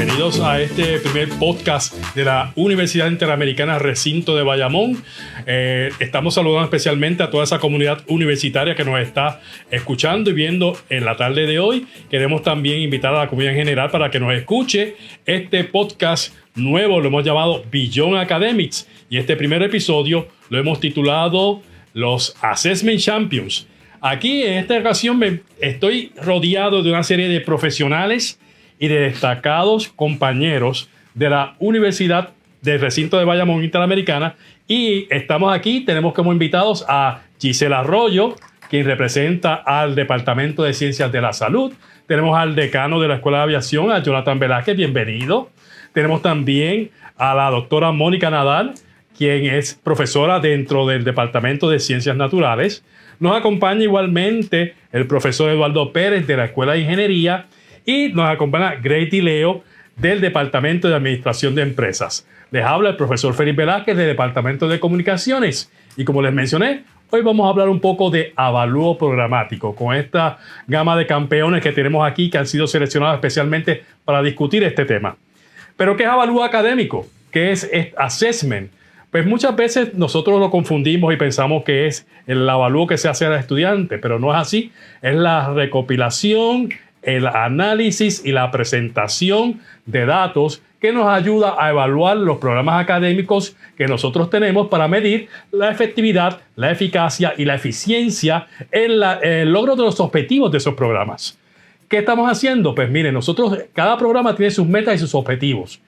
bienvenidos a este primer podcast de la Universidad Interamericana Recinto de Bayamón. Estamos saludando especialmente a toda esa comunidad universitaria que nos está escuchando y viendo en la tarde de hoy. Queremos también invitar a la comunidad en general para que nos escuche. Este podcast nuevo lo hemos llamado Beyond Academics y este primer episodio lo hemos titulado Los Assessment Champions. Aquí en esta ocasión estoy rodeado de una serie de profesionales y de destacados compañeros de la Universidad del Recinto de Bayamón Interamericana, y estamos aquí, tenemos como invitados a Gisela Arroyo, quien representa al Departamento de Ciencias de la Salud. Tenemos al decano de la Escuela de Aviación, a Jonathan Velázquez, bienvenido. Tenemos también a la doctora Mónica Nadal, quien es profesora dentro del Departamento de Ciencias Naturales. Nos acompaña igualmente el profesor Eduardo Pérez de la Escuela de Ingeniería y nos acompaña Grady Leo del Departamento de Administración de Empresas. Les habla el profesor Félix Velázquez del Departamento de Comunicaciones y, como les mencioné, hoy vamos a hablar un poco de avalúo programático con esta gama de campeones que tenemos aquí que han sido seleccionados especialmente para discutir este tema. ¿Pero qué es avalúo académico? ¿Qué es assessment? Pues muchas veces nosotros lo confundimos y pensamos que es el avalúo que se hace al estudiante, pero no es así. Es la recopilación, el análisis y la presentación de datos que nos ayuda a evaluar los programas académicos que nosotros tenemos para medir la efectividad, la eficacia y la eficiencia en el logro de los objetivos de esos programas. ¿Qué estamos haciendo? Pues miren, cada programa tiene sus metas y sus objetivos.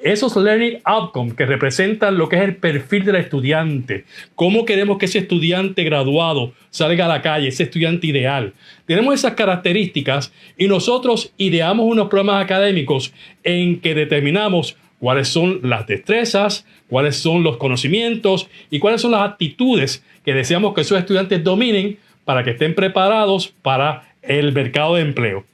Esos learning outcomes que representan lo que es el perfil del estudiante, cómo queremos que ese estudiante graduado salga a la calle, ese estudiante ideal. Tenemos esas características y nosotros ideamos unos programas académicos en que determinamos cuáles son las destrezas, cuáles son los conocimientos y cuáles son las actitudes que deseamos que esos estudiantes dominen para que estén preparados para el mercado de empleo.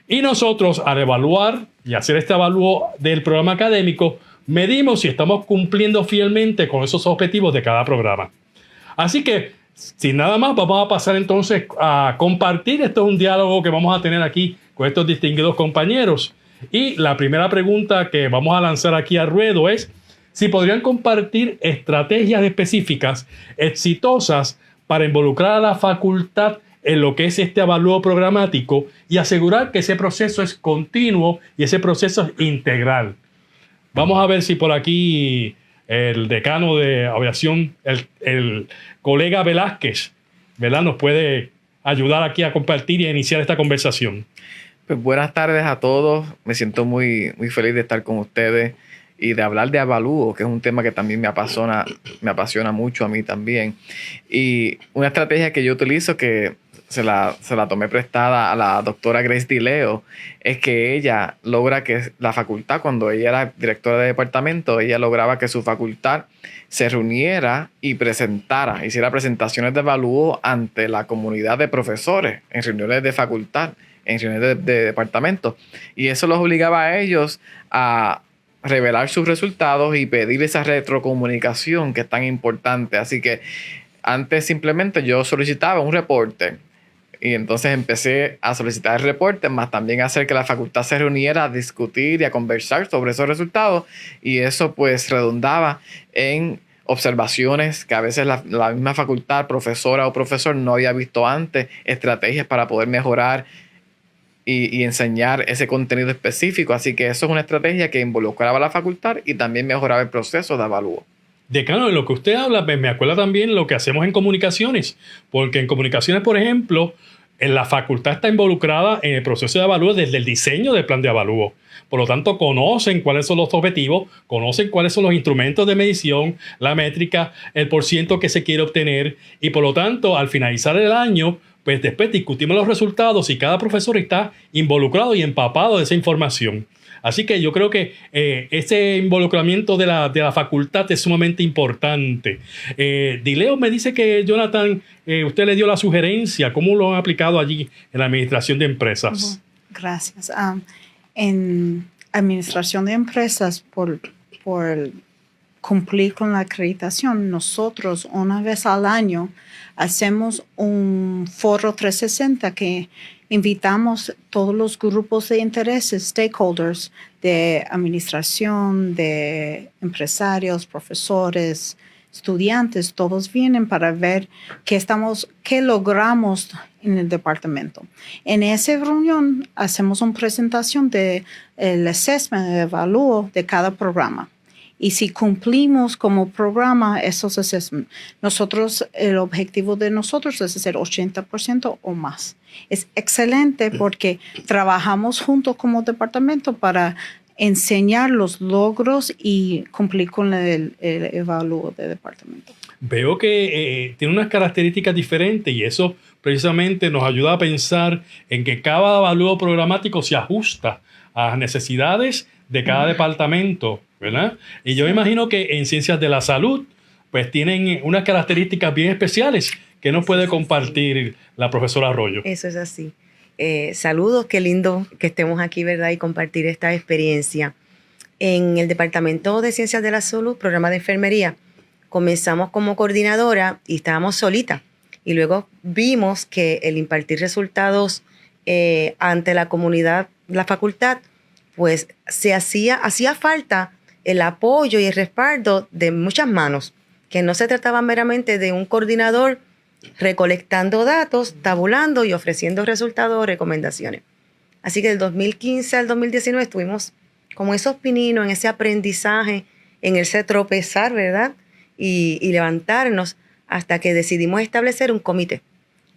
Y nosotros, al evaluar y hacer este avalúo del programa académico, medimos si estamos cumpliendo fielmente con esos objetivos de cada programa. Así que, sin nada más, vamos a pasar entonces a compartir. Esto es un diálogo que vamos a tener aquí con estos distinguidos compañeros. Y la primera pregunta que vamos a lanzar aquí al ruedo es si podrían compartir estrategias específicas exitosas para involucrar a la facultad en lo que es este avalúo programático y asegurar que ese proceso es continuo y ese proceso es integral. Vamos a ver si por aquí el decano de aviación, el colega Velázquez, ¿verdad?, nos puede ayudar aquí a compartir y a iniciar esta conversación. Pues buenas tardes a todos. Me siento muy feliz de estar con ustedes y de hablar de avalúo, que es un tema que también me apasiona mucho a mí también. Y una estrategia que yo utilizo, que se la tomé prestada a la doctora Grady Leo, es que ella logra que la facultad, cuando ella era directora de departamento, ella lograba que su facultad se reuniera y hiciera presentaciones de avalúo ante la comunidad de profesores, en reuniones de facultad, en reuniones de departamento. Y eso los obligaba a ellos a revelar sus resultados y pedir esa retrocomunicación que es tan importante. Así que antes simplemente yo solicitaba un reporte y entonces empecé a solicitar el reporte, más también hacer que la facultad se reuniera a discutir y a conversar sobre esos resultados, y eso pues redundaba en observaciones que a veces la misma facultad, profesora o profesor, no había visto antes, estrategias para poder mejorar y enseñar ese contenido específico. Así que eso es una estrategia que involucraba a la facultad y también mejoraba el proceso de avalúo. Decano, en lo que usted habla, me acuerda también lo que hacemos en comunicaciones, porque en comunicaciones, por ejemplo, en la facultad está involucrada en el proceso de avalúo desde el diseño del plan de avalúo. Por lo tanto, conocen cuáles son los objetivos, conocen cuáles son los instrumentos de medición, la métrica, el % que se quiere obtener, y por lo tanto, al finalizar el año, pues después discutimos los resultados y cada profesor está involucrado y empapado de esa información. Así que yo creo que ese involucramiento de la facultad es sumamente importante. Dileo me dice que, Jonathan, usted le dio la sugerencia. ¿Cómo lo han aplicado allí en la administración de empresas? Gracias. En administración de empresas, por cumplir con la acreditación, nosotros una vez al año hacemos un foro 360 que invitamos todos los grupos de intereses, stakeholders, de administración, de empresarios, profesores, estudiantes, todos vienen para ver qué logramos en el departamento. En esa reunión hacemos una presentación del assessment, el evalúo de cada programa. Y si cumplimos como programa esos assessments, el objetivo de nosotros es hacer 80% o más. Es excelente porque trabajamos juntos como departamento para enseñar los logros y cumplir con el evalúo del departamento. Veo que tiene unas características diferentes y eso precisamente nos ayuda a pensar en que cada evalúo programático se ajusta a las necesidades de cada departamento, ¿verdad? Y yo imagino que en Ciencias de la Salud pues tienen unas características bien especiales que nos puede compartir la profesora Arroyo. Eso es así. Saludos, qué lindo que estemos aquí, ¿verdad? Y compartir esta experiencia. En el Departamento de Ciencias de la Salud, programa de enfermería, comenzamos como coordinadora y estábamos solitas. Y luego vimos que el impartir resultados ante la comunidad, la facultad, pues hacía falta el apoyo y el respaldo de muchas manos, que no se trataba meramente de un coordinador recolectando datos, tabulando y ofreciendo resultados o recomendaciones. Así que del 2015 al 2019 estuvimos como esos pininos en ese aprendizaje, en ese tropezar, ¿verdad? Y levantarnos hasta que decidimos establecer un comité.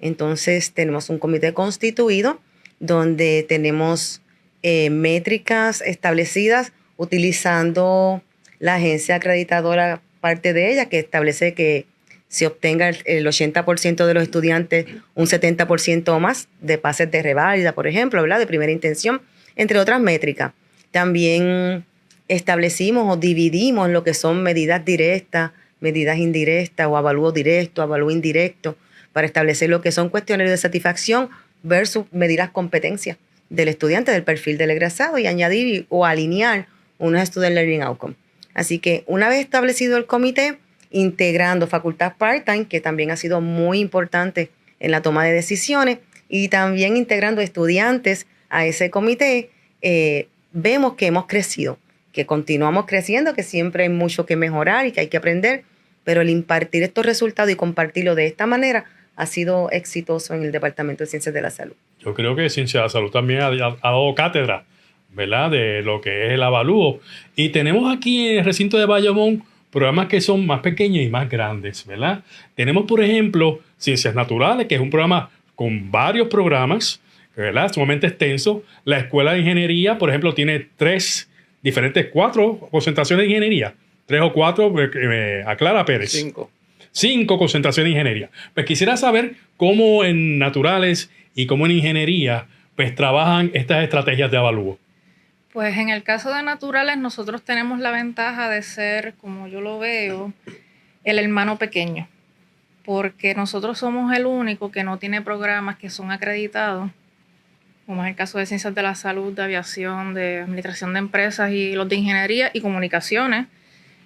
Entonces tenemos un comité constituido donde tenemos métricas establecidas utilizando la agencia acreditadora, parte de ella, que establece que se obtenga el 80% de los estudiantes, un 70% o más de pases de reválida, por ejemplo, ¿verdad? De primera intención, entre otras métricas. También establecimos o dividimos lo que son medidas directas, medidas indirectas o avalúo directo, avalúo indirecto, para establecer lo que son cuestionarios de satisfacción versus medir las competencias del estudiante, del perfil del egresado y añadir o alinear unos Student Learning Outcomes. Así que una vez establecido el comité, integrando facultad part-time, que también ha sido muy importante en la toma de decisiones, y también integrando estudiantes a ese comité, vemos que hemos crecido, que continuamos creciendo, que siempre hay mucho que mejorar y que hay que aprender, pero el impartir estos resultados y compartirlo de esta manera ha sido exitoso en el Departamento de Ciencias de la Salud. Yo creo que Ciencias de la Salud también ha dado cátedra, ¿verdad?, de lo que es el avalúo. Y tenemos aquí en el recinto de Bayamón programas que son más pequeños y más grandes, ¿verdad? Tenemos, por ejemplo, Ciencias Naturales, que es un programa con varios programas, ¿verdad?, sumamente extenso. La Escuela de Ingeniería, por ejemplo, tiene 4 concentraciones de ingeniería. 3 o 4, aclara Pérez. 5 concentraciones de ingeniería. Pues quisiera saber cómo en naturales y cómo en ingeniería pues trabajan estas estrategias de avalúo. Pues en el caso de naturales nosotros tenemos la ventaja de ser, como yo lo veo, el hermano pequeño, porque nosotros somos el único que no tiene programas que son acreditados, como es el caso de Ciencias de la Salud, de Aviación, de Administración de Empresas y los de Ingeniería y Comunicaciones.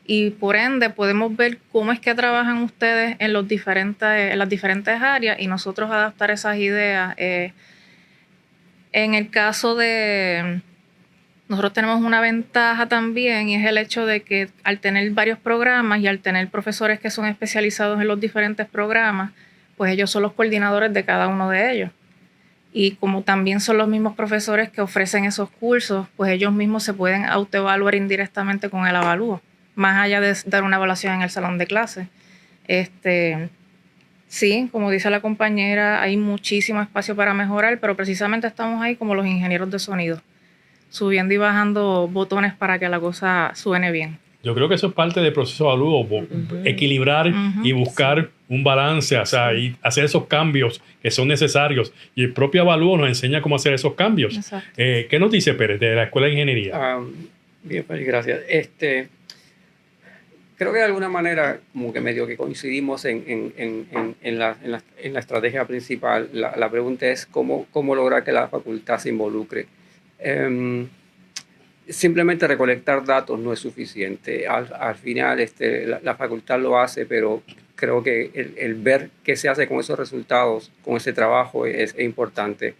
Y por ende podemos ver cómo es que trabajan ustedes en las diferentes áreas y nosotros adaptar esas ideas. En el caso de... Nosotros tenemos una ventaja también y es el hecho de que al tener varios programas y al tener profesores que son especializados en los diferentes programas, pues ellos son los coordinadores de cada uno de ellos. Y como también son los mismos profesores que ofrecen esos cursos, pues ellos mismos se pueden autoevaluar indirectamente con el avalúo, más allá de dar una evaluación en el salón de clase. Sí, como dice la compañera, hay muchísimo espacio para mejorar, pero precisamente estamos ahí como los ingenieros de sonido, subiendo y bajando botones para que la cosa suene bien. Yo creo que eso es parte del proceso de avalúo, equilibrar y buscar un balance, o sea, y hacer esos cambios que son necesarios. Y el propio avalúo nos enseña cómo hacer esos cambios. ¿Qué nos dice Pérez de la Escuela de Ingeniería? Bien, pues gracias. Creo que de alguna manera como que medio que coincidimos en la estrategia principal. La pregunta es cómo lograr que la facultad se involucre. simplemente recolectar datos no es suficiente. Al final la facultad lo hace, pero creo que el ver qué se hace con esos resultados, con ese trabajo, es importante.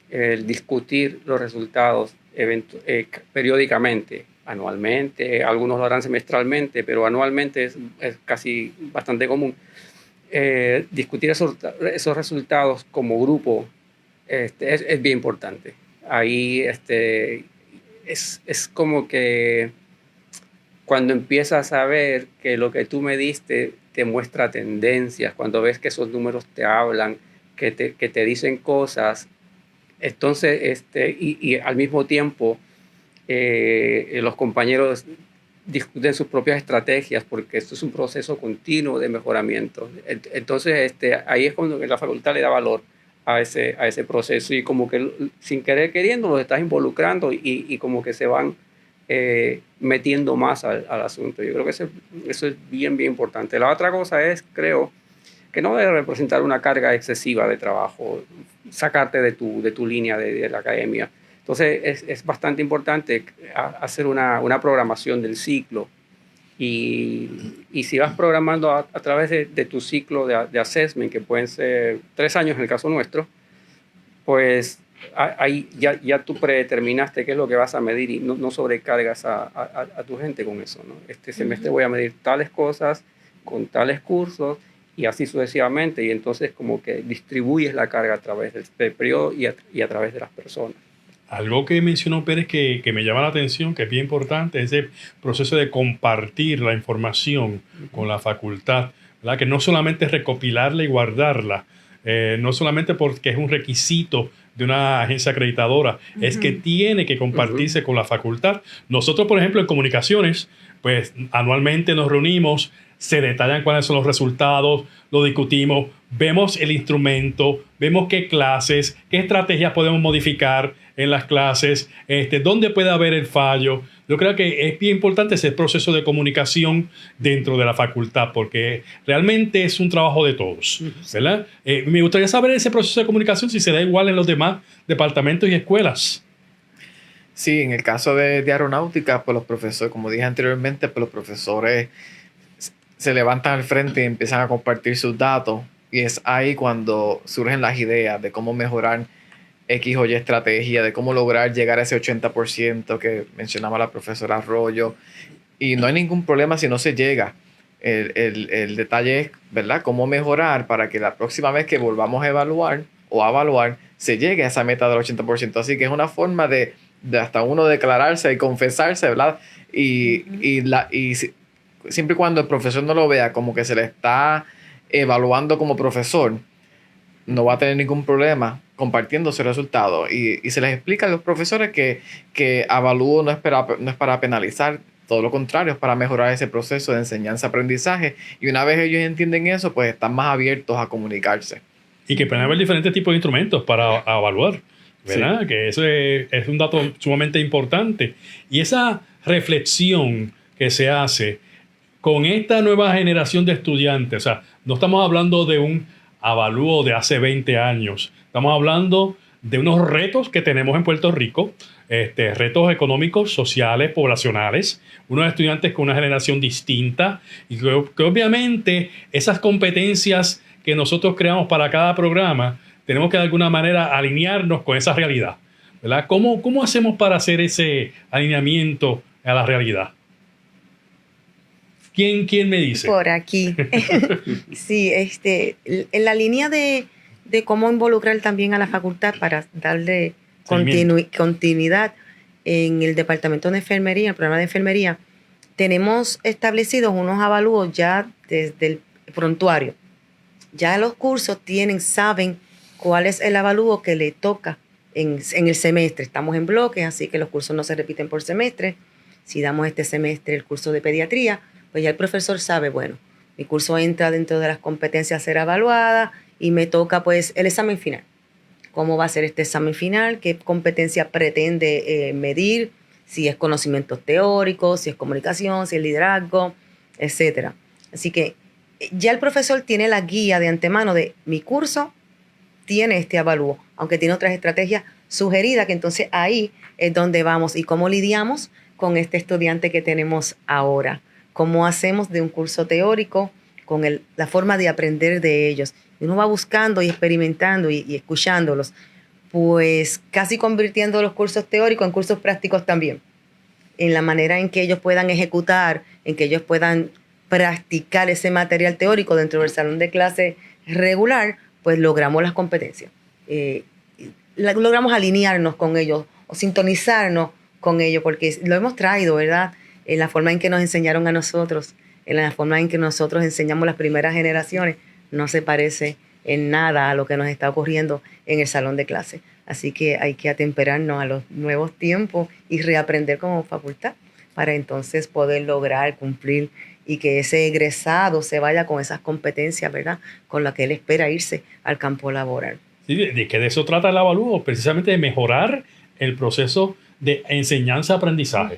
El discutir los resultados periódicamente, anualmente, algunos lo harán semestralmente, pero anualmente es casi bastante común. Discutir esos resultados como grupo es bien importante. Ahí es como que cuando empiezas a ver que lo que tú me diste te muestra tendencias, cuando ves que esos números te hablan, que te dicen cosas, entonces, y al mismo tiempo los compañeros discuten sus propias estrategias, porque esto es un proceso continuo de mejoramiento. Entonces, ahí es cuando la facultad le da valor a ese proceso, y como que sin querer queriendo los estás involucrando y como que se van metiendo más al asunto. Yo creo que eso es bien, bien importante. La otra cosa es, creo, que no debe representar una carga excesiva de trabajo, sacarte de tu línea de la academia. Entonces es bastante importante hacer una programación del ciclo, y si vas programando a través de tu ciclo de assessment, que pueden ser 3 años en el caso nuestro, pues ahí ya tú predeterminaste qué es lo que vas a medir, y no sobrecargas a tu gente con eso, ¿no? Este semestre voy a medir tales cosas con tales cursos, y así sucesivamente, y entonces como que distribuyes la carga a través del periodo y a través de las personas. Algo que mencionó Pérez que me llama la atención, que es bien importante, es el proceso de compartir la información con la facultad, ¿verdad? Que no solamente es recopilarla y guardarla, no solamente porque es un requisito de una agencia acreditadora, es que tiene que compartirse con la facultad. Nosotros, por ejemplo, en comunicaciones, pues anualmente nos reunimos, se detallan cuáles son los resultados, lo discutimos, vemos el instrumento, vemos qué clases, qué estrategias podemos modificar en las clases, dónde puede haber el fallo. Yo creo que es bien importante ese proceso de comunicación dentro de la facultad, porque realmente es un trabajo de todos, ¿verdad? Me gustaría saber ese proceso de comunicación, si se da igual en los demás departamentos y escuelas. Sí, en el caso de aeronáutica, pues los profesores, como dije anteriormente, pues los profesores se levantan al frente y empiezan a compartir sus datos, y es ahí cuando surgen las ideas de cómo mejorar X o Y estrategia, de cómo lograr llegar a ese 80% que mencionaba la profesora Arroyo, y no hay ningún problema si no se llega. El detalle es, ¿verdad?, cómo mejorar para que la próxima vez que volvamos a evaluar se llegue a esa meta del 80%. Así que es una forma de hasta uno declararse y confesarse, ¿verdad? Siempre y cuando el profesor no lo vea como que se le está evaluando como profesor, no va a tener ningún problema compartiendo ese resultado. Y se les explica a los profesores que avalúo no es para penalizar, todo lo contrario, es para mejorar ese proceso de enseñanza-aprendizaje. Y una vez ellos entienden eso, pues están más abiertos a comunicarse. Y que pueden haber diferentes tipos de instrumentos para evaluar, ¿verdad? Sí. Que eso es un dato sumamente importante. Y esa reflexión que se hace con esta nueva generación de estudiantes, o sea, no estamos hablando de un avalúo de hace 20 años, estamos hablando de unos retos que tenemos en Puerto Rico, retos económicos, sociales, poblacionales, unos estudiantes con una generación distinta, y que obviamente esas competencias que nosotros creamos para cada programa, tenemos que de alguna manera alinearnos con esa realidad, ¿verdad? ¿Cómo hacemos para hacer ese alineamiento a la realidad? ¿Quién me dice? Por aquí. Sí, en la línea de cómo involucrar también a la facultad para darle continuidad en el departamento de enfermería, el programa de enfermería, tenemos establecidos unos avalúos ya desde el prontuario. Ya los cursos saben cuál es el avalúo que le toca en el semestre. Estamos en bloques, así que los cursos no se repiten por semestre. Si damos este semestre el curso de pediatría, pues ya el profesor sabe, bueno, mi curso entra dentro de las competencias a ser evaluadas y me toca pues el examen final. ¿Cómo va a ser este examen final? ¿Qué competencia pretende medir? Si es conocimientos teóricos, si es comunicación, si es liderazgo, etcétera. Así que ya el profesor tiene la guía de antemano de mi curso tiene este avalúo, aunque tiene otras estrategias sugerida, que entonces ahí es donde vamos y cómo lidiamos con este estudiante que tenemos ahora. Cómo hacemos de un curso teórico con la forma de aprender de ellos. Y uno va buscando y experimentando y escuchándolos, pues casi convirtiendo los cursos teóricos en cursos prácticos también, en la manera en que ellos puedan ejecutar, en que ellos puedan practicar ese material teórico dentro del salón de clase regular, pues logramos las competencias. Logramos alinearnos con ellos o sintonizarnos con ellos, porque lo hemos traído, ¿verdad? En la forma en que nos enseñaron a nosotros, en la forma en que nosotros enseñamos las primeras generaciones, no se parece en nada a lo que nos está ocurriendo en el salón de clase. Así que hay que atemperarnos a los nuevos tiempos y reaprender como facultad para entonces poder lograr cumplir y que ese egresado se vaya con esas competencias, ¿verdad?, con las que él espera irse al campo laboral. Sí, de que de eso trata el avalúo, precisamente de mejorar el proceso de enseñanza-aprendizaje,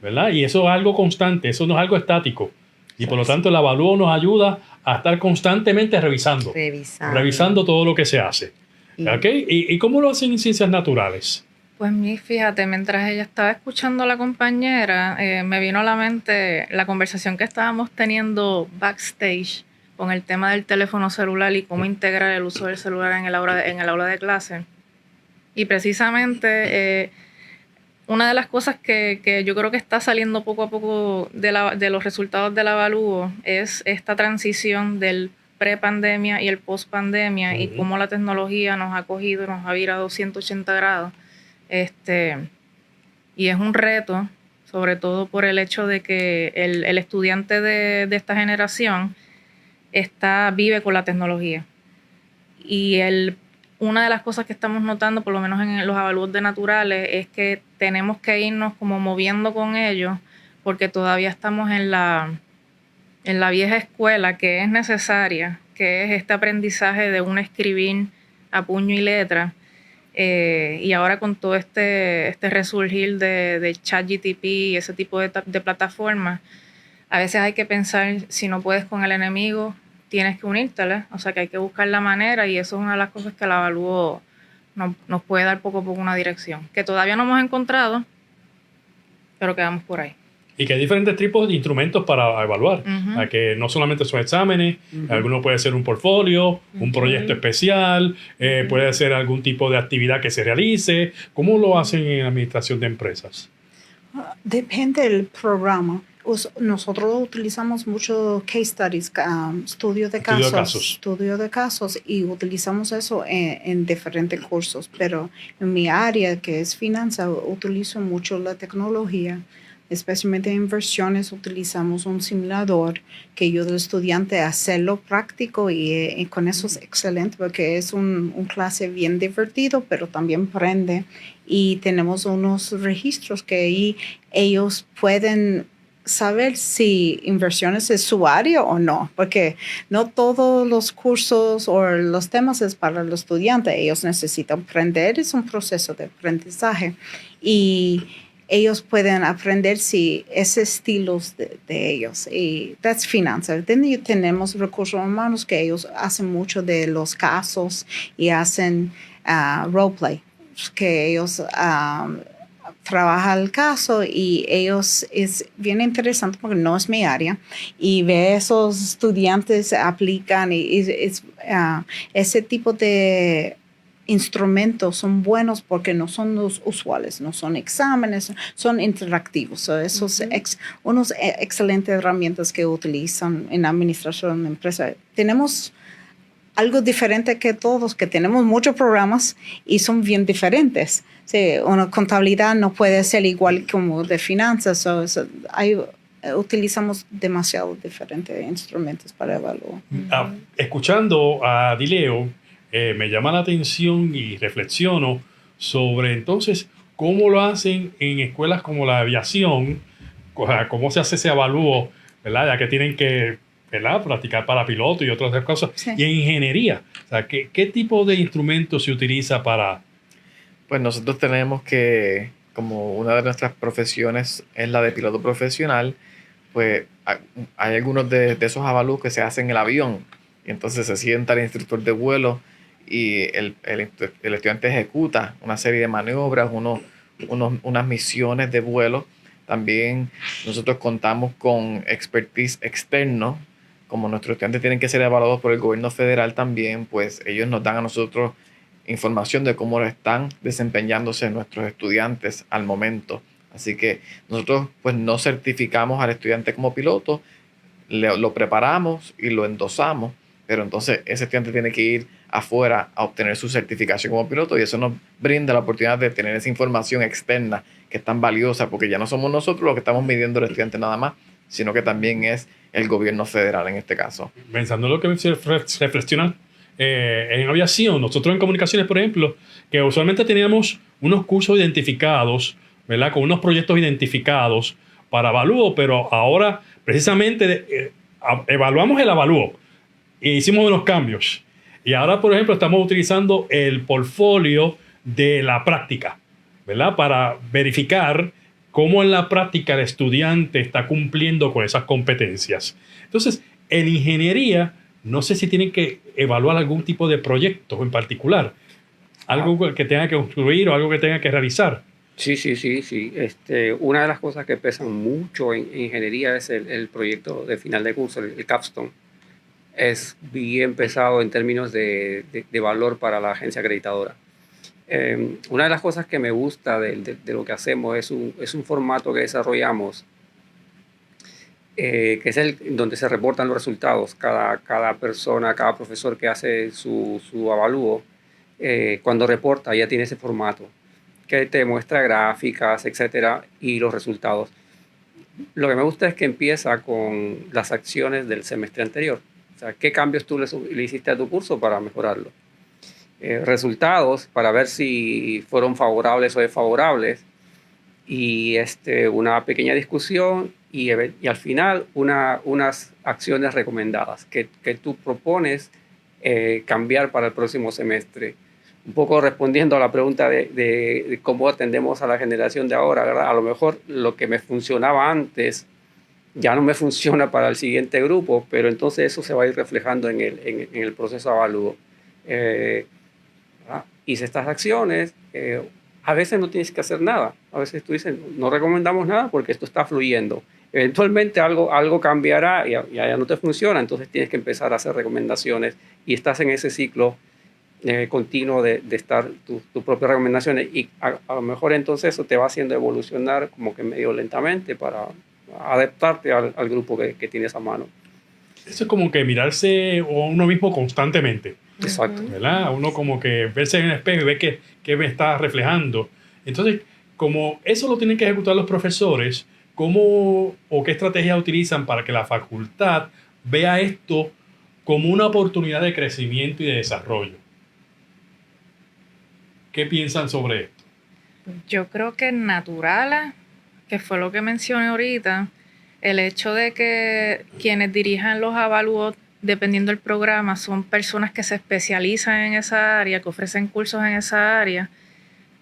¿verdad? Y eso es algo constante, eso no es algo estático. Y por lo tanto el avalúo nos ayuda a estar constantemente revisando todo lo que se hace. ¿Okay? ¿Y cómo lo hacen en ciencias naturales? Pues fíjate, mientras ella estaba escuchando a la compañera, me vino a la mente la conversación que estábamos teniendo backstage con el tema del teléfono celular y cómo integrar el uso del celular en el aula de clase. Y precisamente una de las cosas que yo creo que está saliendo poco a poco de los resultados del avalúo es esta transición del pre-pandemia y el post-pandemia y cómo la tecnología nos ha cogido, nos ha virado 180 grados. Y es un reto, sobre todo por el hecho de que el estudiante de esta generación vive con la tecnología. Y una de las cosas que estamos notando, por lo menos en los avalúos de naturales, es que tenemos que irnos como moviendo con ellos, porque todavía estamos en la vieja escuela, que es necesaria, que es este aprendizaje de un escribir a puño y letra. Y ahora con todo este resurgir de ChatGPT y ese tipo de plataformas, a veces hay que pensar, si no puedes con el enemigo, tienes que unírtele. O sea que hay que buscar la manera, y eso es una de las cosas que el avalúo nos puede dar poco a poco una dirección, que todavía no hemos encontrado, pero que vamos por ahí. Y que hay diferentes tipos de instrumentos para evaluar, que no solamente son exámenes, alguno puede ser un portfolio, un proyecto especial, puede ser algún tipo de actividad que se realice. ¿Cómo lo hacen en administración de empresas? Depende del programa. Nosotros utilizamos mucho case studies, estudio de casos, y utilizamos eso en diferentes cursos. Pero en mi área, que es finanzas, utilizo mucho la tecnología. Especialmente en inversiones utilizamos un simulador que ayuda al estudiante a hacerlo práctico, y con eso es excelente porque es un clase bien divertido, pero también aprende. Y tenemos unos registros que ahí ellos pueden saber si inversiones es su área o no, porque no todos los cursos o los temas es para los estudiantes. Ellos necesitan aprender, es un proceso de aprendizaje, y ellos pueden aprender si ese estilo de ellos. Y that's finanzas. Tenemos recursos humanos que ellos hacen mucho de los casos y hacen roleplay, que ellos trabajan el caso, y ellos es bien interesante porque no es mi área, y ve esos estudiantes aplican, y ese tipo de instrumentos son buenos porque no son los usuales, no son exámenes, son interactivos. So, esos unos excelentes herramientas que utilizan en administración de empresa. Tenemos algo diferente que todos, que tenemos muchos programas y son bien diferentes. Sí, una contabilidad no puede ser igual como de finanzas. Utilizamos demasiado diferentes instrumentos para evaluar. Escuchando a Dileo, me llama la atención y reflexiono sobre entonces cómo lo hacen en escuelas como la aviación, cómo se hace ese avalúo, ¿verdad? Ya que tienen que, ¿verdad?, practicar para piloto y otras cosas. Sí. Y en ingeniería, o sea, ¿qué tipo de instrumentos se utiliza para...? Pues nosotros tenemos que, como una de nuestras profesiones es la de piloto profesional, pues hay algunos de esos avalúos que se hacen en el avión. Y entonces se sienta el instructor de vuelo y el estudiante ejecuta una serie de maniobras, unas misiones de vuelo. También nosotros contamos con expertise externo. Como nuestros estudiantes tienen que ser evaluados por el gobierno federal también, pues ellos nos dan a nosotros información de cómo están desempeñándose nuestros estudiantes al momento. Así que nosotros pues no certificamos al estudiante como piloto, lo preparamos y lo endosamos, pero entonces ese estudiante tiene que ir afuera a obtener su certificación como piloto, y eso nos brinda la oportunidad de tener esa información externa que es tan valiosa, porque ya no somos nosotros los que estamos midiendo al estudiante nada más, sino que también es el gobierno federal en este caso. Pensando en lo que se reflexiona en aviación, nosotros en comunicaciones, por ejemplo, que usualmente teníamos unos cursos identificados, ¿verdad? Con unos proyectos identificados para avalúo, pero ahora precisamente evaluamos el avalúo e hicimos unos cambios. Y ahora, por ejemplo, estamos utilizando el portfolio de la práctica, ¿verdad? Para verificar cómo en la práctica el estudiante está cumpliendo con esas competencias. Entonces, en ingeniería, no sé si tienen que evaluar algún tipo de proyecto en particular, algo que tenga que construir o algo que tenga que realizar. Sí. Una de las cosas que pesan mucho en ingeniería es el proyecto de final de curso, el capstone. Es bien pesado en términos de valor para la agencia acreditadora. Una de las cosas que me gusta de lo que hacemos es un formato que desarrollamos, que es donde se reportan los resultados. Cada persona, cada profesor que hace su avalúo, cuando reporta ya tiene ese formato que te muestra gráficas, etcétera, y los resultados. Lo que me gusta es que empieza con las acciones del semestre anterior. O sea, ¿qué cambios tú le hiciste a tu curso para mejorarlo? Resultados para ver si fueron favorables o desfavorables, y una pequeña discusión y al final unas acciones recomendadas que tú propones cambiar para el próximo semestre. Un poco respondiendo a la pregunta de cómo atendemos a la generación de ahora, ¿verdad? A lo mejor lo que me funcionaba antes ya no me funciona para el siguiente grupo, pero entonces eso se va a ir reflejando en el proceso de avalúo. Hice estas acciones, a veces no tienes que hacer nada, a veces tú dices, no recomendamos nada porque esto está fluyendo. Eventualmente algo cambiará y ya no te funciona, entonces tienes que empezar a hacer recomendaciones y estás en ese ciclo continuo de estar tus propias recomendaciones, y a lo mejor entonces eso te va haciendo evolucionar como que medio lentamente para adaptarte al grupo que tienes a mano. Eso es como que mirarse a uno mismo constantemente. Exacto. ¿Verdad? Uno como que verse en el espejo y ver qué me está reflejando. Entonces, como eso lo tienen que ejecutar los profesores, ¿cómo o qué estrategias utilizan para que la facultad vea esto como una oportunidad de crecimiento y de desarrollo? ¿Qué piensan sobre esto? Yo creo que naturales, que fue lo que mencioné ahorita, el hecho de que quienes dirijan los avalúos, dependiendo del programa, son personas que se especializan en esa área, que ofrecen cursos en esa área,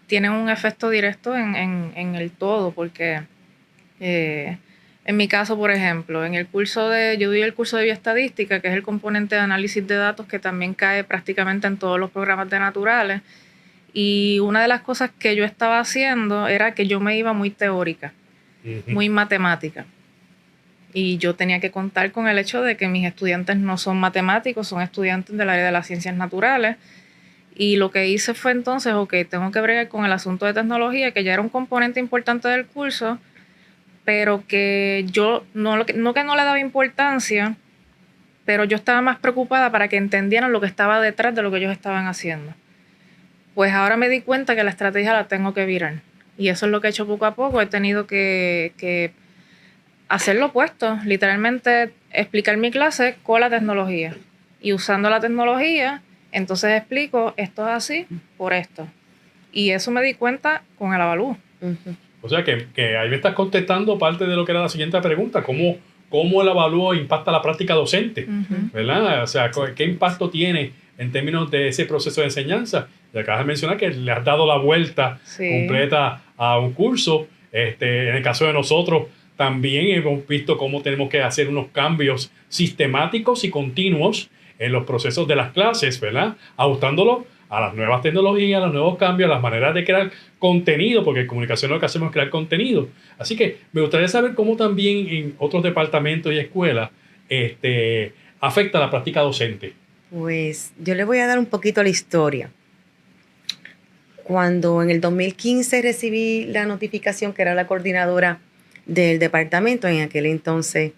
tienen un efecto directo en el todo, porque en mi caso, por ejemplo, yo doy el curso de bioestadística, que es el componente de análisis de datos que también cae prácticamente en todos los programas de naturales, y una de las cosas que yo estaba haciendo era que yo me iba muy teórica, muy matemática. Y yo tenía que contar con el hecho de que mis estudiantes no son matemáticos, son estudiantes del área de las ciencias naturales. Y lo que hice fue entonces, tengo que bregar con el asunto de tecnología, que ya era un componente importante del curso, pero que yo no que no le daba importancia, pero yo estaba más preocupada para que entendieran lo que estaba detrás de lo que ellos estaban haciendo. Pues ahora me di cuenta que la estrategia la tengo que virar. Y eso es lo que he hecho poco a poco. He tenido que hacer lo opuesto, literalmente explicar mi clase con la tecnología. Y usando la tecnología, entonces explico, esto es así por esto. Y eso me di cuenta con el avalúo. O sea que ahí me estás contestando parte de lo que era la siguiente pregunta, cómo el avalúo impacta la práctica docente, ¿verdad? O sea, ¿qué impacto tiene en términos de ese proceso de enseñanza? Y acabas de mencionar que le has dado la vuelta completa a un curso. En el caso de nosotros, también hemos visto cómo tenemos que hacer unos cambios sistemáticos y continuos en los procesos de las clases, ¿verdad? Ajustándolo a las nuevas tecnologías, a los nuevos cambios, a las maneras de crear contenido, porque en comunicación lo que hacemos es crear contenido. Así que me gustaría saber cómo también en otros departamentos y escuelas afecta la práctica docente. Pues yo le voy a dar un poquito la historia. Cuando en el 2015 recibí la notificación que era la coordinadora del departamento, en aquel entonces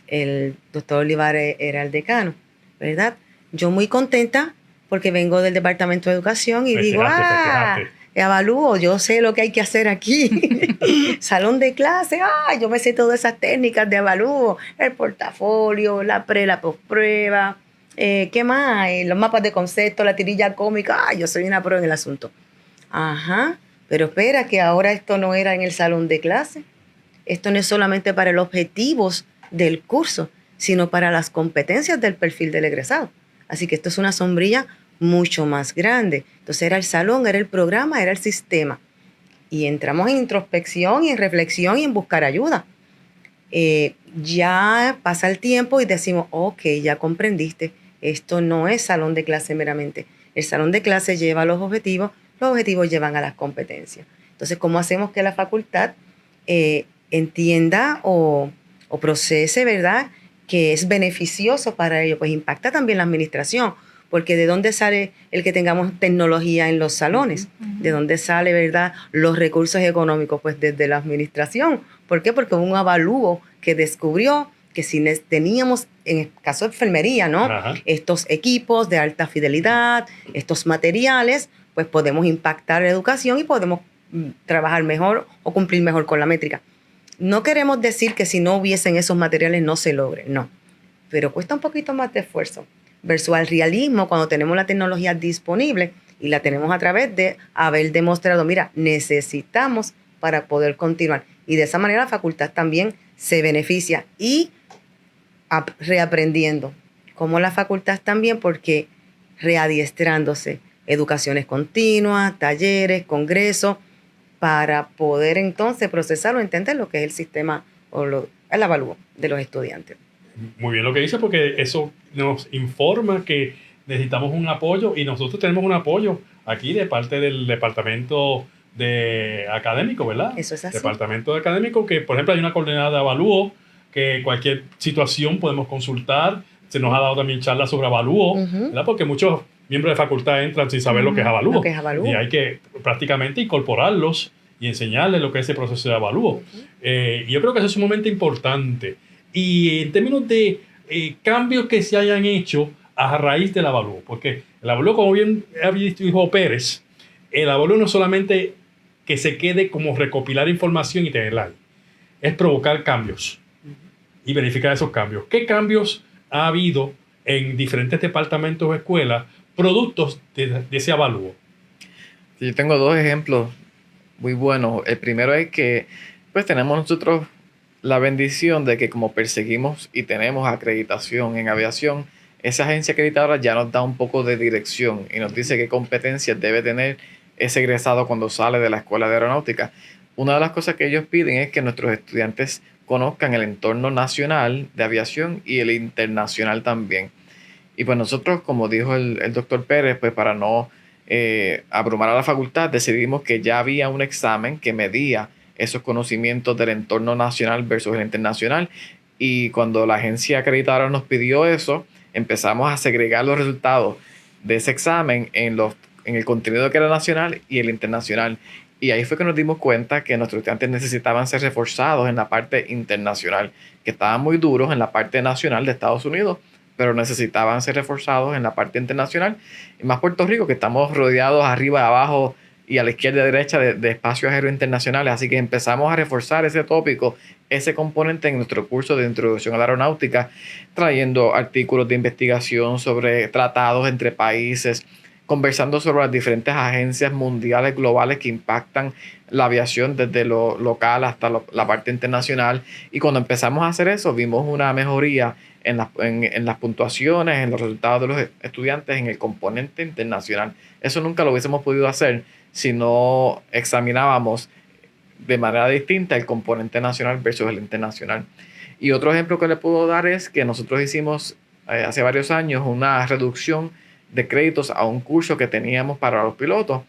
el doctor Olivares era el decano, ¿verdad? Yo muy contenta porque vengo del departamento de educación y digo, evalúo, yo sé lo que hay que hacer aquí. Salón de clase, yo me sé todas esas técnicas de evalúo, el portafolio, la posprueba, ¿qué más? Los mapas de concepto, la tirilla cómica, yo soy una pro en el asunto. Ajá, pero espera que ahora esto no era en el salón de clase. Esto no es solamente para los objetivos del curso, sino para las competencias del perfil del egresado. Así que esto es una sombrilla mucho más grande. Entonces era el salón, era el programa, era el sistema. Y entramos en introspección y en reflexión y en buscar ayuda. Ya pasa el tiempo y decimos, ok, ya comprendiste, esto no es salón de clase meramente. El salón de clase lleva los objetivos llevan a las competencias. Entonces, ¿cómo hacemos que la facultad entienda o procese, ¿verdad?, que es beneficioso para ello? Pues impacta también la administración, porque ¿de dónde sale el que tengamos tecnología en los salones? ¿De dónde sale, verdad, los recursos económicos? Pues desde la administración. ¿Por qué? Porque hubo un avalúo que descubrió que si teníamos, en el caso de enfermería, ¿no?, estos equipos de alta fidelidad, estos materiales, pues podemos impactar la educación y podemos trabajar mejor o cumplir mejor con la métrica. No queremos decir que si no hubiesen esos materiales no se logre, no. Pero cuesta un poquito más de esfuerzo versus al realismo cuando tenemos la tecnología disponible y la tenemos a través de haber demostrado, mira, necesitamos para poder continuar. Y de esa manera la facultad también se beneficia y reaprendiendo. Como la facultad también, porque readiestrándose, educaciones continuas, talleres, congresos, para poder entonces procesar o entender lo que es el sistema o el avalúo de los estudiantes. Muy bien lo que dice, porque eso nos informa que necesitamos un apoyo y nosotros tenemos un apoyo aquí de parte del departamento de académico, ¿verdad? Eso es así. Departamento de académico, que por ejemplo hay una coordinada de avalúo, que cualquier situación podemos consultar. Se nos ha dado también charlas sobre avalúo, ¿verdad? Porque muchos miembros de facultad entran sin saber lo que es avalúo. Y hay que prácticamente incorporarlos y enseñarles lo que es ese proceso de avalúo. Y yo creo que eso es sumamente importante. Y en términos de cambios que se hayan hecho a raíz del avalúo, porque el avalúo, como bien dijo Pérez, el avalúo no es solamente que se quede como recopilar información y tenerla ahí, es provocar cambios y verificar esos cambios. ¿Qué cambios ha habido en diferentes departamentos o escuelas productos de ese avalúo? Yo tengo dos ejemplos muy buenos. El primero es que pues tenemos nosotros la bendición de que como perseguimos y tenemos acreditación en aviación, esa agencia acreditadora ya nos da un poco de dirección y nos dice qué competencias debe tener ese egresado cuando sale de la escuela de aeronáutica. Una de las cosas que ellos piden es que nuestros estudiantes conozcan el entorno nacional de aviación y el internacional también. Y pues nosotros, como dijo el doctor Pérez, pues para no abrumar a la facultad, decidimos que ya había un examen que medía esos conocimientos del entorno nacional versus el internacional. Y cuando la agencia acreditadora nos pidió eso, empezamos a segregar los resultados de ese examen en el contenido que era nacional y el internacional. Y ahí fue que nos dimos cuenta que nuestros estudiantes necesitaban ser reforzados en la parte internacional, que estaban muy duros en la parte nacional de Estados Unidos, pero necesitaban ser reforzados en la parte internacional. Y más Puerto Rico, que estamos rodeados arriba, abajo y a la izquierda y derecha de espacios aéreos internacionales. Así que empezamos a reforzar ese tópico, ese componente en nuestro curso de introducción a la aeronáutica, trayendo artículos de investigación sobre tratados entre países, conversando sobre las diferentes agencias mundiales globales que impactan la aviación desde lo local hasta la parte internacional. Y cuando empezamos a hacer eso, vimos una mejoría en las puntuaciones, en los resultados de los estudiantes, en el componente internacional. Eso nunca lo hubiésemos podido hacer si no examinábamos de manera distinta el componente nacional versus el internacional. Y otro ejemplo que le puedo dar es que nosotros hicimos hace varios años una reducción de créditos a un curso que teníamos para los pilotos.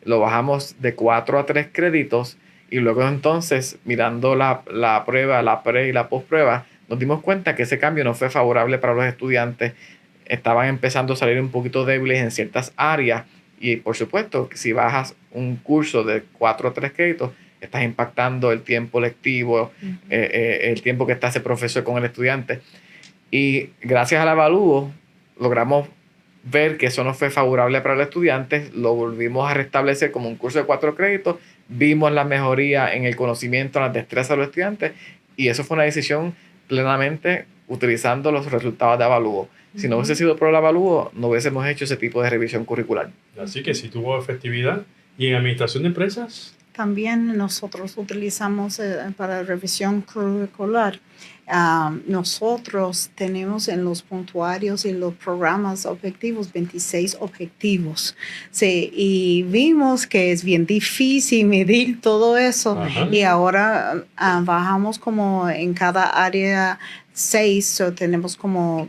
Lo bajamos de 4 a 3 créditos y luego entonces, mirando la prueba, la pre y la postprueba, nos dimos cuenta que ese cambio no fue favorable para los estudiantes. Estaban empezando a salir un poquito débiles en ciertas áreas y por supuesto que si bajas un curso de 4 a 3 créditos, estás impactando el tiempo lectivo, el tiempo que está ese profesor con el estudiante. Y gracias al avalúo logramos ver que eso no fue favorable para los estudiantes, lo volvimos a restablecer como un curso de 4 créditos, vimos la mejoría en el conocimiento, en las destrezas de los estudiantes y eso fue una decisión plenamente utilizando los resultados de avalúo. Si no hubiese sido por el avalúo, no hubiésemos hecho ese tipo de revisión curricular. Así que sí tuvo efectividad. ¿Y en administración de empresas? También nosotros utilizamos para revisión curricular. Nosotros tenemos en los puntuarios y los programas objetivos 26 objetivos. Sí, y vimos que es bien difícil medir todo eso. Ajá. Y ahora bajamos como en cada área 6, so tenemos como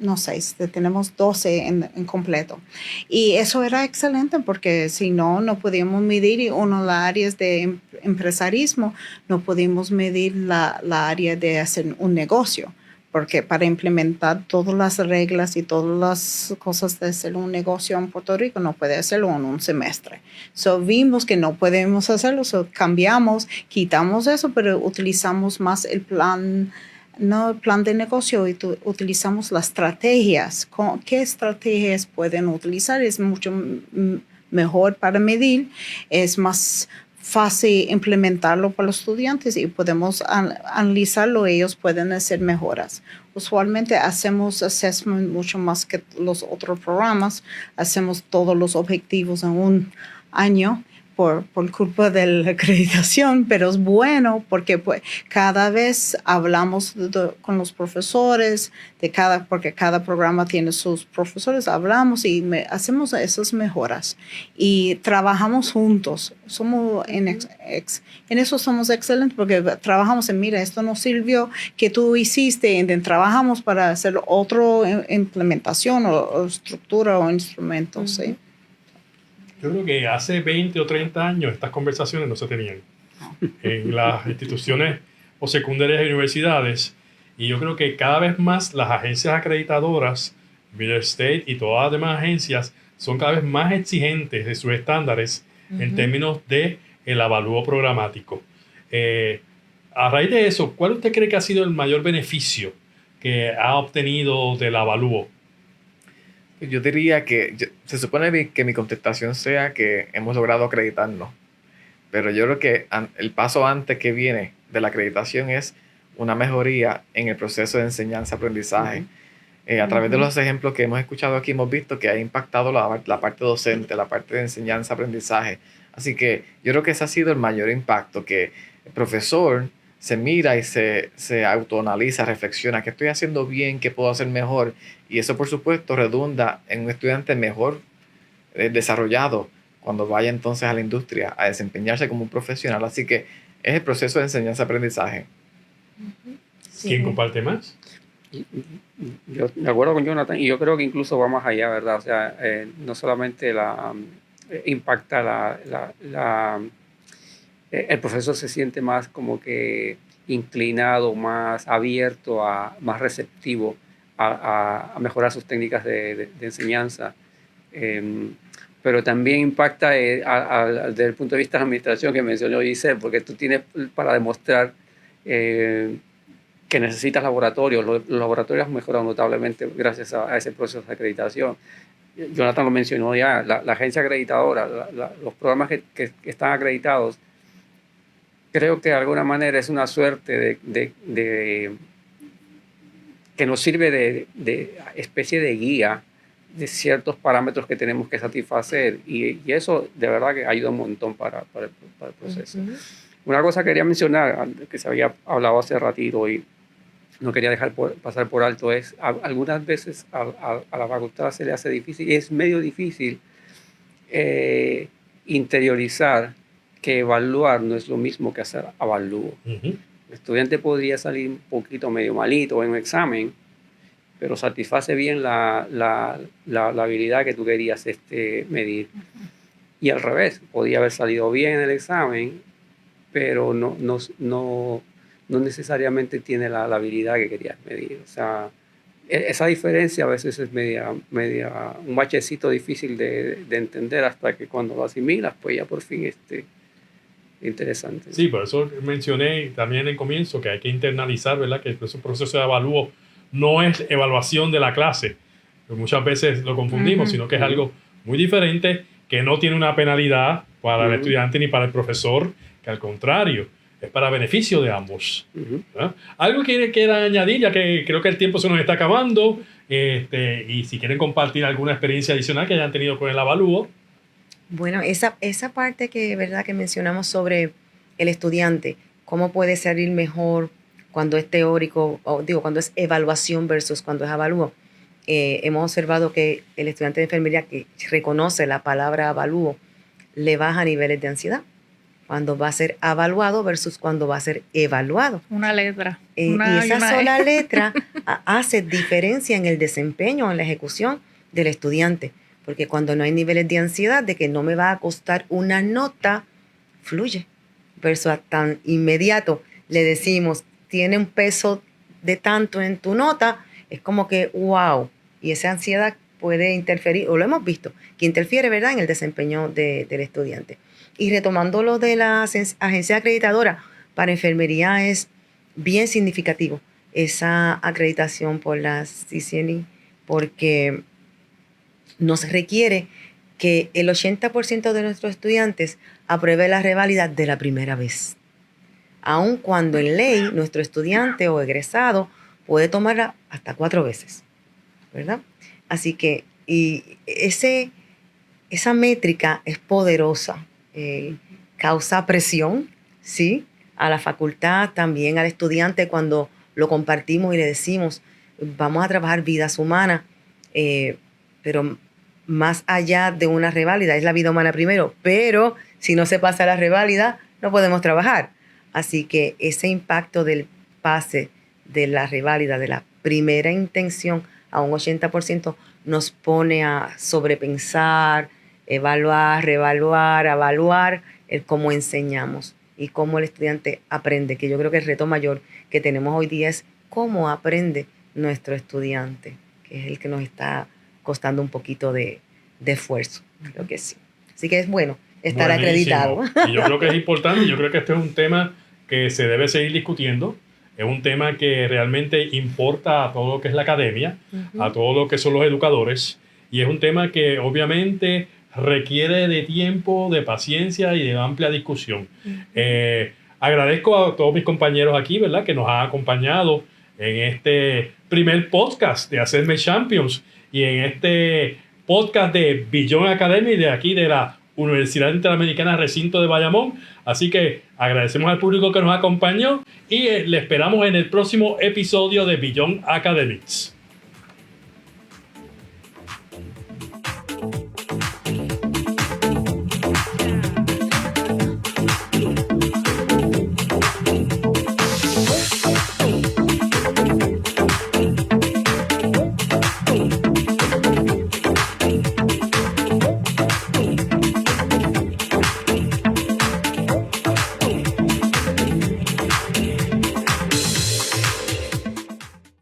no 6, tenemos 12 en completo. Y eso era excelente porque si no, no podíamos medir, y uno de las áreas de empresarismo, no podíamos medir la área de hacer un negocio. Porque para implementar todas las reglas y todas las cosas de hacer un negocio en Puerto Rico, no puede hacerlo en un semestre. So vimos que no podemos hacerlo, so cambiamos, quitamos eso, pero utilizamos más el plan, no el plan de negocio, y utilizamos las estrategias. ¿Qué estrategias pueden utilizar? Es mucho mejor para medir, es más fácil implementarlo para los estudiantes y podemos analizarlo, ellos pueden hacer mejoras. Usualmente hacemos assessment mucho más que los otros programas, hacemos todos los objetivos en un año por culpa de la acreditación, pero es bueno porque pues, cada vez hablamos con los profesores, porque cada programa tiene sus profesores, hablamos y hacemos esas mejoras y trabajamos juntos. Somos en eso somos excelentes porque trabajamos en, mira, esto nos sirvió, que tú hiciste, y trabajamos para hacer otra implementación o estructura o instrumentos, ¿sí? Yo creo que hace 20 o 30 años estas conversaciones no se tenían en las instituciones o secundarias y universidades. Y yo creo que cada vez más las agencias acreditadoras, Miller State y todas las demás agencias, son cada vez más exigentes de sus estándares en términos de el avalúo programático. A raíz de eso, ¿cuál usted cree que ha sido el mayor beneficio que ha obtenido del avalúo? Yo diría que se supone que mi contestación sea que hemos logrado acreditarnos, pero yo creo que el paso antes que viene de la acreditación es una mejoría en el proceso de enseñanza-aprendizaje. A través de los ejemplos que hemos escuchado aquí, hemos visto que ha impactado la parte docente, la parte de enseñanza-aprendizaje. Así que yo creo que ese ha sido el mayor impacto, que el profesor se mira y se autoanaliza, reflexiona, ¿qué estoy haciendo bien? ¿Qué puedo hacer mejor? Y eso, por supuesto, redunda en un estudiante mejor desarrollado cuando vaya entonces a la industria a desempeñarse como un profesional. Así que es el proceso de enseñanza-aprendizaje. Sí. ¿Quién comparte más? Yo de acuerdo con Jonathan, y yo creo que incluso va más allá, ¿verdad? O sea, no solamente impacta el profesor se siente más como que inclinado, más abierto, más receptivo a mejorar sus técnicas de enseñanza. Pero también impacta desde el punto de vista de la administración que mencionó Giselle, porque tú tienes para demostrar que necesitas laboratorios. Los laboratorios han mejorado notablemente gracias a ese proceso de acreditación. Jonathan lo mencionó ya, la agencia acreditadora, los programas que están acreditados, creo que de alguna manera es una suerte que nos sirve de especie de guía de ciertos parámetros que tenemos que satisfacer y eso de verdad que ayuda un montón para el proceso. Una cosa que quería mencionar, que se había hablado hace ratito y no quería dejar pasar por alto, es algunas veces a la facultad se le hace difícil, y es medio difícil interiorizar que evaluar no es lo mismo que hacer avalúo. El estudiante podría salir un poquito medio malito en un examen pero satisface bien la habilidad que tú querías medir. Y al revés, podía haber salido bien en el examen, pero no necesariamente tiene la habilidad que querías medir. O sea, esa diferencia a veces es un bachecito difícil de entender hasta que cuando lo asimilas, pues ya por fin interesante. Sí, por eso mencioné también en el comienzo que hay que internalizar, ¿verdad? Que ese proceso de evalúo no es evaluación de la clase, que muchas veces lo confundimos, sino que es algo muy diferente, que no tiene una penalidad para el estudiante ni para el profesor, que al contrario, es para beneficio de ambos. Algo que quieran añadir, ya que creo que el tiempo se nos está acabando, y si quieren compartir alguna experiencia adicional que hayan tenido con el avalúo. Bueno, esa parte ¿verdad? Que mencionamos sobre el estudiante, cómo puede salir mejor cuando es teórico, cuando es evaluación versus cuando es avalúo. Hemos observado que el estudiante de enfermería que reconoce la palabra avalúo le baja niveles de ansiedad cuando va a ser evaluado versus cuando va a ser evaluado. Una letra. Y esa sola letra hace diferencia en el desempeño, en la ejecución del estudiante. Porque cuando no hay niveles de ansiedad de que no me va a costar una nota, fluye. Versus tan inmediato le decimos, tiene un peso de tanto en tu nota, es como que wow. Y esa ansiedad puede interferir, o lo hemos visto, que interfiere, ¿verdad?, en el desempeño del estudiante. Y retomando lo de la agencia acreditadora, para enfermería es bien significativo esa acreditación por la CCNE, porque nos requiere que el 80% de nuestros estudiantes apruebe la reválida de la primera vez. Aun cuando en ley nuestro estudiante o egresado puede tomarla hasta 4 veces, ¿verdad? Así que esa métrica es poderosa, causa presión, ¿sí?, a la facultad, también al estudiante cuando lo compartimos y le decimos, vamos a trabajar vidas humanas, pero más allá de una reválida, es la vida humana primero, pero si no se pasa la reválida, no podemos trabajar. Así que ese impacto del pase de la reválida, de la primera intención a un 80%, nos pone a sobrepensar, evaluar, reevaluar, evaluar el cómo enseñamos y cómo el estudiante aprende, que yo creo que el reto mayor que tenemos hoy día es cómo aprende nuestro estudiante, que es el que nos está costando un poquito de esfuerzo. Creo que sí. Así que es bueno estar acreditado. Y yo creo que es importante, yo creo que este es un tema que se debe seguir discutiendo. Es un tema que realmente importa a todo lo que es la academia, a todo lo que son los educadores, y es un tema que obviamente requiere de tiempo, de paciencia y de amplia discusión. Agradezco a todos mis compañeros aquí, ¿verdad?, que nos han acompañado en este primer podcast de Hacerme Champions y en este podcast de Beyond Academy de aquí de la Universidad Interamericana Recinto de Bayamón. Así que agradecemos al público que nos acompañó y le esperamos en el próximo episodio de Beyond Academics.